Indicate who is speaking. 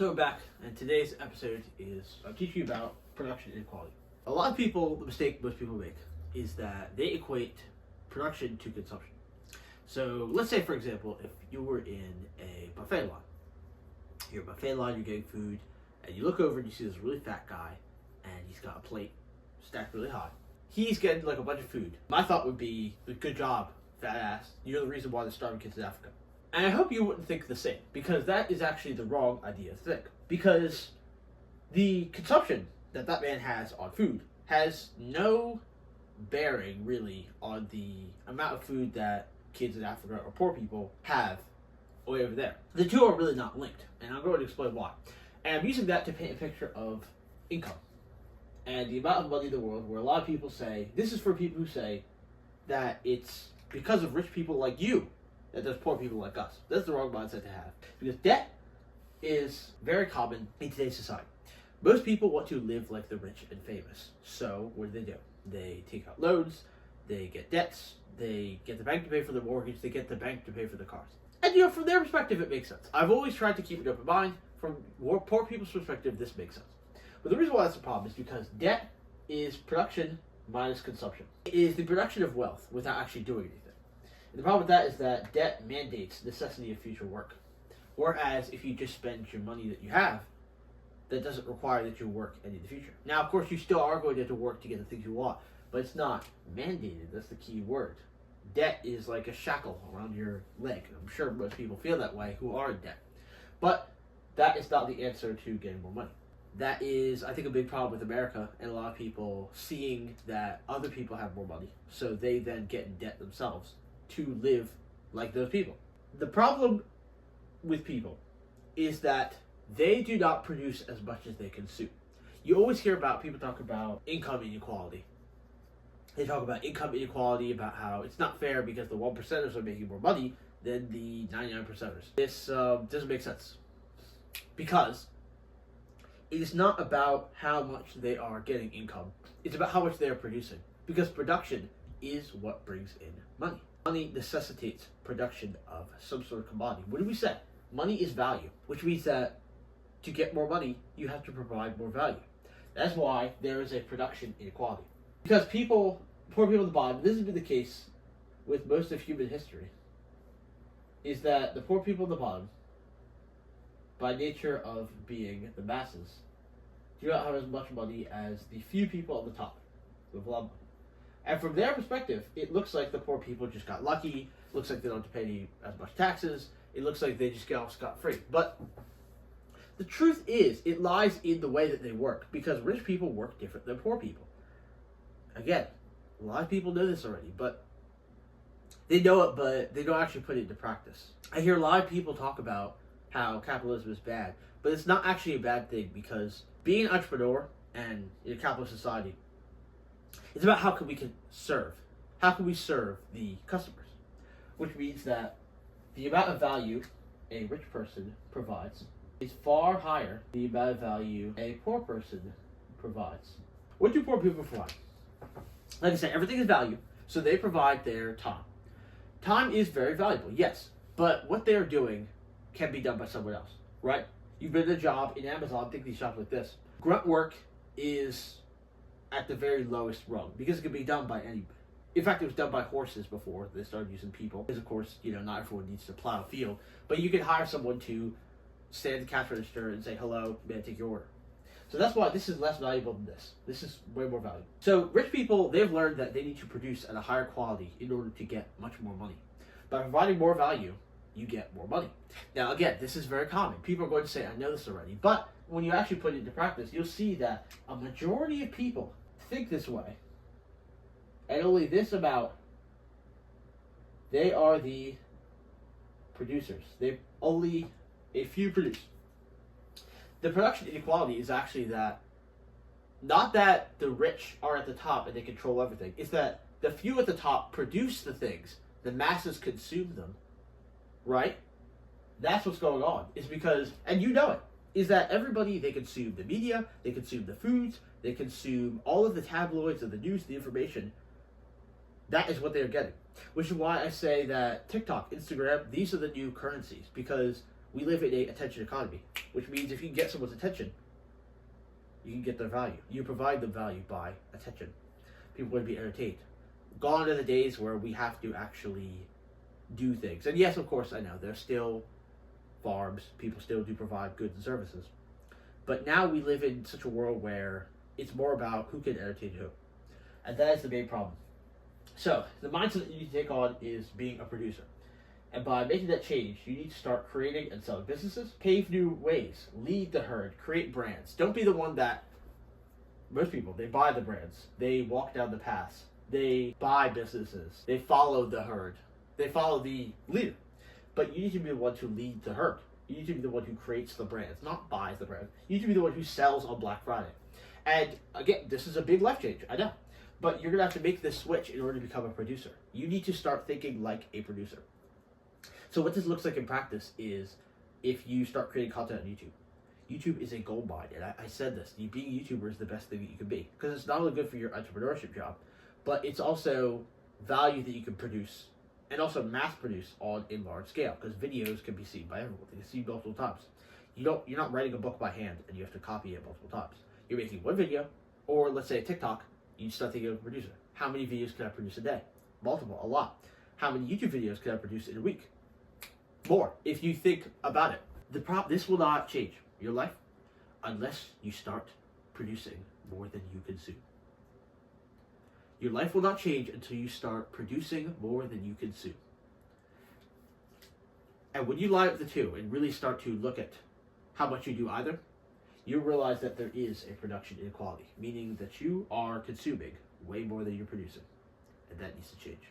Speaker 1: So we're back, and today's episode is I'll teach you about production inequality. A lot of people, the mistake most people make is that they equate production to consumption. So let's say, for example, if you were in a buffet line, you're getting food, and you look over and you see this really fat guy, and he's got a plate stacked really high. He's getting like a bunch of food. My thought would be, good job, fat ass. You're the reason why there's starving kids in Africa. And I hope you wouldn't think the same, because that is actually the wrong idea to think. Because the consumption that man has on food has no bearing, really, on the amount of food that kids in Africa or poor people have way over there. The two are really not linked, and I'm going to explain why. And I'm using that to paint a picture of income and the amount of money in the world, where a lot of people say, this is for people who say that it's because of rich people like you that there's poor people like us. That's the wrong mindset to have. Because debt is very common in today's society. Most people want to live like the rich and famous. So what do? They take out loans, they get debts, they get the bank to pay for their mortgage, they get the bank to pay for their cars. And from their perspective, it makes sense. I've always tried to keep an open mind. From poor people's perspective, this makes sense. But the reason why that's a problem is because debt is production minus consumption. It is the production of wealth without actually doing anything. And the problem with that is that debt mandates necessity of future work. Whereas if you just spend your money that you have, that doesn't require that you work any in the future. Now, of course, you still are going to have to work to get the things you want, but it's not mandated. That's the key word. Debt is like a shackle around your leg. I'm sure most people feel that way who are in debt. But that is not the answer to getting more money. That is, I think, a big problem with America and a lot of people seeing that other people have more money, so they then get in debt themselves to live like those people. The problem with people is that they do not produce as much as they consume. You always hear about people talk about income inequality. They talk about income inequality, about how it's not fair because the 1%ers are making more money than the 99%ers. This doesn't make sense. Because it is not about how much they are getting income. It's about how much they are producing. Because production is what brings in money. Money necessitates production of some sort of commodity. What do we say? Money is value, which means that to get more money, you have to provide more value. That's why there is a production inequality. Because poor people at the bottom, this has been the case with most of human history, is that the poor people at the bottom, by nature of being the masses, do not have as much money as the few people at the top with a lot of money. And from their perspective, it looks like the poor people just got lucky. It looks like they don't have to pay as much taxes. It looks like they just get off scot-free. But the truth is, it lies in the way that they work, because rich people work different than poor people. Again, a lot of people know this already, but they know it, but they don't actually put it into practice. I hear a lot of people talk about how capitalism is bad, but it's not actually a bad thing, because being an entrepreneur and in a capitalist society, it's about how we serve the customers, which means that the amount of value a rich person provides is far higher than the amount of value a poor person provides. What do poor people provide? Like I said, everything is value, so they provide their time. Time is very valuable, yes, but what they're doing can be done by someone else, right? You've been in a job in Amazon, think these jobs like this. Grunt work is at the very lowest rung, because it can be done by anybody. In fact, it was done by horses before they started using people. Because, of course, not everyone needs to plow a field. But you can hire someone to stand at the cash register and say, hello, may I take your order? So that's why this is less valuable than this. This is way more valuable. So rich people, they've learned that they need to produce at a higher quality in order to get much more money. By providing more value, you get more money. Now, again, this is very common. People are going to say, I know this already. But when you actually put it into practice, you'll see that a majority of people think this way. And only this amount, they are the producers. Only a few produce. The production inequality is actually that, not that the rich are at the top and they control everything. It's that the few at the top produce the things, the masses consume them, right? That's what's going on. It's because, and you know it, is that everybody, they consume the media, they consume the foods, they consume all of the tabloids and the news, the information. That is what they're getting. Which is why I say that TikTok, Instagram, these are the new currencies. Because We live in a attention economy, which means if you can get someone's attention, you can get their value. You provide them value by attention. People want to be entertained. Gone are the days where we have to actually do things. And yes, of course, I know there's still farms. People still do provide goods and services. But now we live in such a world where it's more about who can entertain who. And that is the main problem. So, the mindset that you need to take on is being a producer. And by making that change, you need to start creating and selling businesses, pave new ways, lead the herd, create brands. Don't be the one that, most people, they buy the brands, they walk down the paths, they buy businesses, they follow the herd, they follow the leader. But you need to be the one to lead the herd. You need to be the one who creates the brands, not buys the brand. You need to be the one who sells on Black Friday. And again, this is a big life change, I know. But you're going to have to make this switch in order to become a producer. You need to start thinking like a producer. So what this looks like in practice is if you start creating content on YouTube. YouTube is a gold mine, and I said this. Being a YouTuber is the best thing that you can be. Because it's not only good for your entrepreneurship job, but it's also value that you can produce and also mass produce on a large scale. Because videos can be seen by everyone. They can see multiple times. You're not writing a book by hand and you have to copy it multiple times. You're making one video, or let's say TikTok, you start thinking of a producer. How many videos can I produce a day? Multiple, a lot. How many YouTube videos can I produce in a week? More, if you think about it. This will not change your life unless you start producing more than you consume. Your life will not change until you start producing more than you consume. And when you line up the two and really start to look at how much you do either, you realize that there is a production inequality, meaning that you are consuming way more than you're producing. And that needs to change.